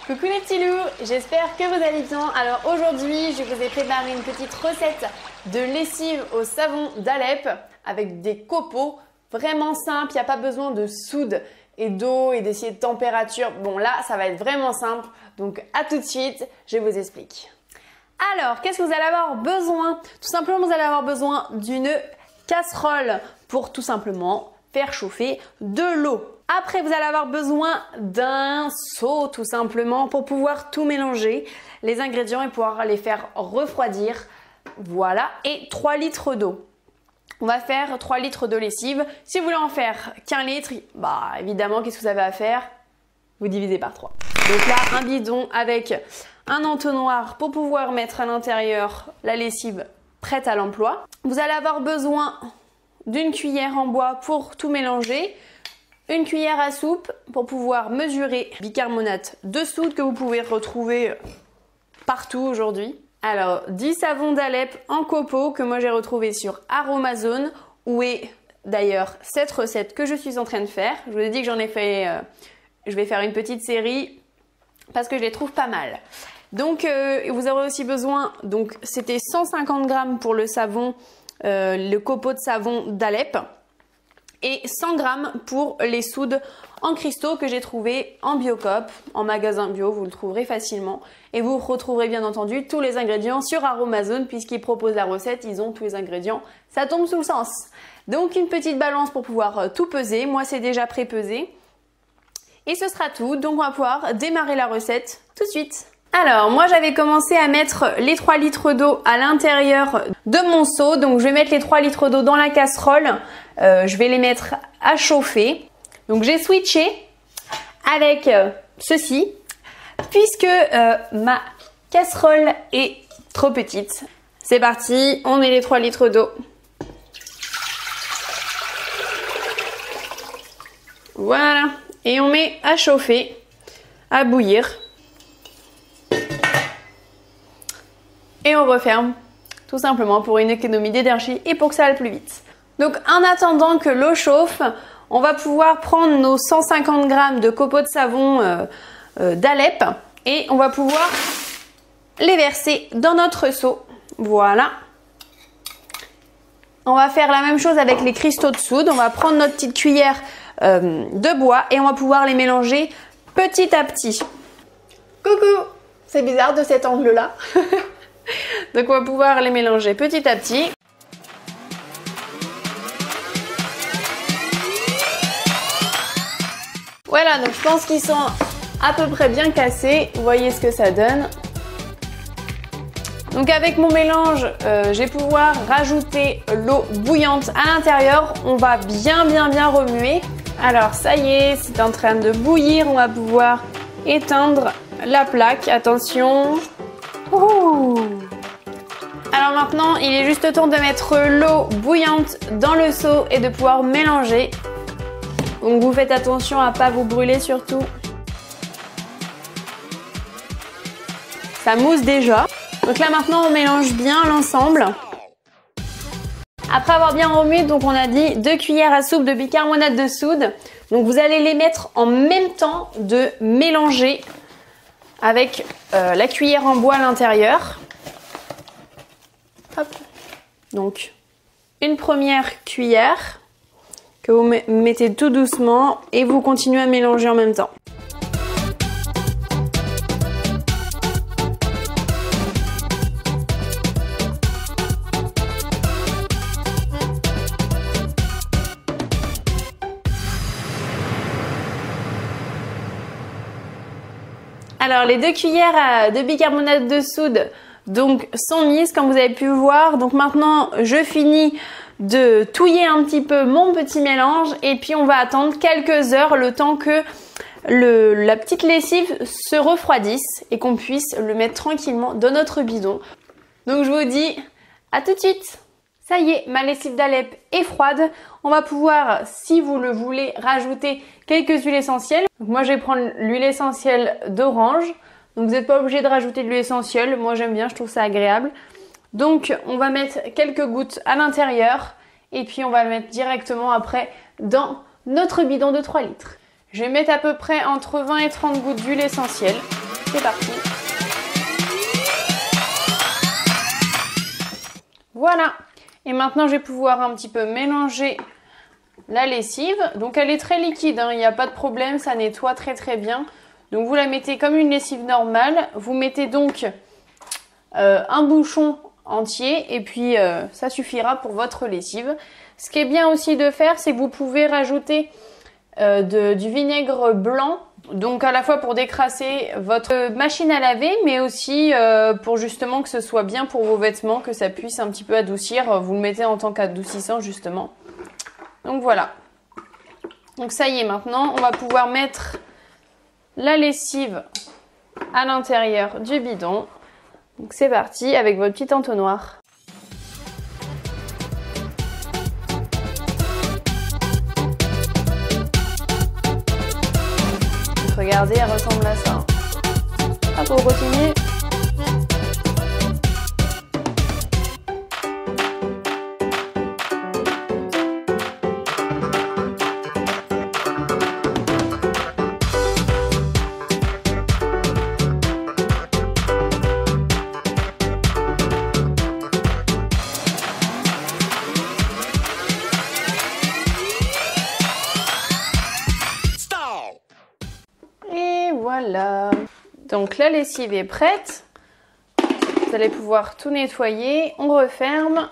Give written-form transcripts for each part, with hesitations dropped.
Coucou les petits loups, j'espère que vous allez bien. Alors aujourd'hui, je vous ai préparé une petite recette de lessive au savon d'Alep avec des copeaux. Vraiment simple, il n'y a pas besoin de soude et d'eau et d'essayer de température. Bon là, ça va être vraiment simple. Donc à tout de suite, je vous explique. Alors, qu'est-ce que vous allez avoir besoin? Tout simplement, vous allez avoir besoin d'une casserole pour tout simplement faire chauffer de l'eau. Après, vous allez avoir besoin d'un seau tout simplement pour pouvoir tout mélanger, les ingrédients et pouvoir les faire refroidir. Voilà, et 3 litres d'eau. On va faire 3 litres de lessive. Si vous voulez en faire qu'un litre, bah évidemment, qu'est-ce que vous avez à faire? Vous divisez par 3. Donc là, un bidon avec un entonnoir pour pouvoir mettre à l'intérieur la lessive prête à l'emploi. Vous allez avoir besoin d'une cuillère en bois pour tout mélanger, une cuillère à soupe pour pouvoir mesurer bicarbonate de soude que vous pouvez retrouver partout aujourd'hui. Alors, 10 savons d'Alep en copeaux que moi j'ai retrouvé sur Aromazone, où est d'ailleurs cette recette que je suis en train de faire. Je vous ai dit que j'en ai fait, je vais faire une petite série parce que je les trouve pas mal. Donc, vous aurez aussi besoin, donc c'était 150 grammes pour le savon, le copeau de savon d'Alep, et 100 grammes pour les soudes en cristaux que j'ai trouvé en Biocoop, en magasin bio, vous le trouverez facilement. Et vous retrouverez bien entendu tous les ingrédients sur Aromazone, puisqu'ils proposent la recette, ils ont tous les ingrédients, ça tombe sous le sens. Donc une petite balance pour pouvoir tout peser, moi c'est déjà pré-pesé. Et ce sera tout, donc on va pouvoir démarrer la recette tout de suite. Alors, moi j'avais commencé à mettre les 3 litres d'eau à l'intérieur de mon seau. Donc je vais mettre les 3 litres d'eau dans la casserole. Je vais les mettre à chauffer. Donc j'ai switché avec ceci. Puisque ma casserole est trop petite. C'est parti, on met les 3 litres d'eau. Voilà. Et on met à chauffer, à bouillir. Et on referme, tout simplement pour une économie d'énergie et pour que ça aille plus vite. Donc en attendant que l'eau chauffe, on va pouvoir prendre nos 150 grammes de copeaux de savon d'Alep et on va pouvoir les verser dans notre seau. Voilà. On va faire la même chose avec les cristaux de soude. On va prendre notre petite cuillère de bois et on va pouvoir les mélanger petit à petit. Coucou! C'est bizarre de cet angle-là. Donc on va pouvoir les mélanger petit à petit. Voilà, donc je pense qu'ils sont à peu près bien cassés. Vous voyez ce que ça donne. Donc avec mon mélange, je vais pouvoir rajouter l'eau bouillante à l'intérieur. On va bien remuer. Alors ça y est, c'est en train de bouillir. On va pouvoir éteindre la plaque. Attention. Ouh. Alors maintenant, il est juste temps de mettre l'eau bouillante dans le seau et de pouvoir mélanger. Donc vous faites attention à ne pas vous brûler surtout. Ça mousse déjà. Donc là maintenant, on mélange bien l'ensemble. Après avoir bien remué, donc on a dit 2 cuillères à soupe de bicarbonate de soude. Donc vous allez les mettre en même temps de mélanger avec la cuillère en bois à l'intérieur. Hop. Donc une première cuillère que vous mettez tout doucement et vous continuez à mélanger en même temps. Alors les 2 cuillères de bicarbonate de soude donc sont mises comme vous avez pu voir. Donc maintenant je finis de touiller un petit peu mon petit mélange et puis on va attendre quelques heures le temps que la petite lessive se refroidisse et qu'on puisse le mettre tranquillement dans notre bidon. Donc je vous dis à tout de suite. Ça y est, ma lessive d'Alep est froide. On va pouvoir, si vous le voulez, rajouter quelques huiles essentielles. Donc moi je vais prendre l'huile essentielle d'orange. Donc vous n'êtes pas obligé de rajouter de l'huile essentielle. Moi j'aime bien, je trouve ça agréable. Donc on va mettre quelques gouttes à l'intérieur et puis on va le mettre directement après dans notre bidon de 3 litres. Je vais mettre à peu près entre 20 et 30 gouttes d'huile essentielle. c'est parti. Voilà. Et maintenant, je vais pouvoir un petit peu mélanger la lessive. Donc, elle est très liquide, hein, il n'y a pas de problème, ça nettoie très très bien. Donc, vous la mettez comme une lessive normale. Vous mettez donc un bouchon entier et puis ça suffira pour votre lessive. Ce qui est bien aussi de faire, c'est que vous pouvez rajouter du vinaigre blanc, donc à la fois pour décrasser votre machine à laver, mais aussi pour justement que ce soit bien pour vos vêtements, que ça puisse un petit peu adoucir. Vous le mettez en tant qu'adoucissant justement. Donc voilà. Donc ça y est, maintenant on va pouvoir mettre la lessive à l'intérieur du bidon. Donc c'est parti avec votre petit entonnoir. Regardez, elle ressemble à ça. Hop, on continue. Voilà, donc la lessive est prête. Vous allez pouvoir tout nettoyer. On referme.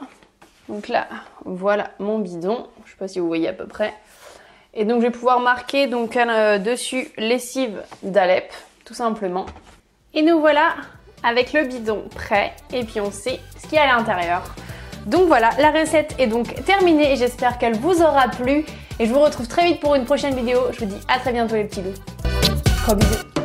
Donc là, voilà mon bidon. Je ne sais pas si vous voyez à peu près. Et donc je vais pouvoir marquer donc dessus lessive d'Alep, tout simplement. Et nous voilà avec le bidon prêt. Et puis on sait ce qu'il y a à l'intérieur. Donc voilà, la recette est donc terminée et j'espère qu'elle vous aura plu. Et je vous retrouve très vite pour une prochaine vidéo. Je vous dis à très bientôt les petits loups. Gros bisous.